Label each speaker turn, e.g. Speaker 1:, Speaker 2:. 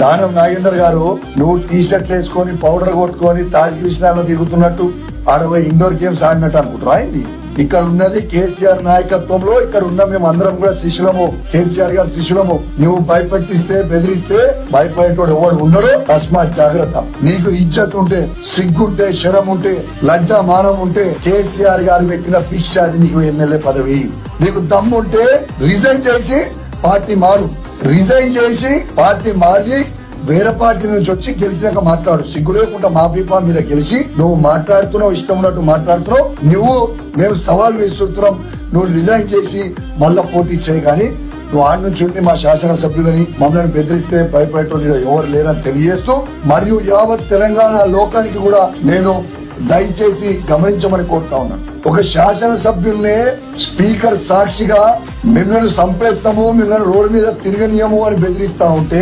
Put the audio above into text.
Speaker 1: దానం నాగేందర్ గారు నువ్వు టీ షర్ట్లు వేసుకొని పౌడర్ కొట్టుకొని తాజ్ కృష్ణాలో దిగుతున్నట్టు ఆడపోయి ఇండోర్ గేమ్స్ ఆడినట్టు అనుకుంటారా అయింది. ఇక్కడ ఉన్నది కేసీఆర్ నాయకత్వంలో, ఇక్కడ ఉన్న మేము అందరం కూడా శిష్యులము, కేసీఆర్ గారి శిష్యులము. నువ్వు భయపెట్టిస్తే బెదిరిస్తే భయపడేటోడు ఎవడు ఉండడు. తస్మాత్ జాగ్రత్త. నీకు ఇజ్జత్ ఉంటే, సిగ్గుంటే, శరం ఉంటే, లజ్జా మానం ఉంటే కేసీఆర్ గారు పెట్టిన భిక్ష అది నీకు ఎమ్మెల్యే పదవి. నీకు దమ్ముంటే రిజైన్ చేసి పార్టీ మారు, రిజైన్ చేసి పార్టీ మార్చి వేరే పార్టీ నుంచి వచ్చి గెలిచినాక మాట్లాడు. సిగ్గు లేకుండా మా పీపా మీద గెలిచి నువ్వు మాట్లాడుతున్నావు, ఇష్టం ఉన్నట్టు మాట్లాడుతున్నావు. మేము సవాల్ విసురుతున్నాం, నువ్వు రిజైన్ చేసి మళ్ళా పోటీ చేయి. కానీ నువ్వు ఆడి నుంచి ఉండి మా శాసనసభ్యులని మమ్మల్ని బెదిరిస్తే భయపడేటోళ్ళు ఎవరు లేరని తెలియజేస్తూ, మరియు యావత్ తెలంగాణ లోకానికి కూడా నేను దయచేసి గమనించమని కోరుతా ఉన్నాను. ఒక శాసనసభ్యుల్నే స్పీకర్ సాక్షిగా మిమ్మల్ని చంపేస్తాము, మిమ్మల్ని రోడ్డు మీద తిరగనీయము అని బెదిరిస్తా ఉంటే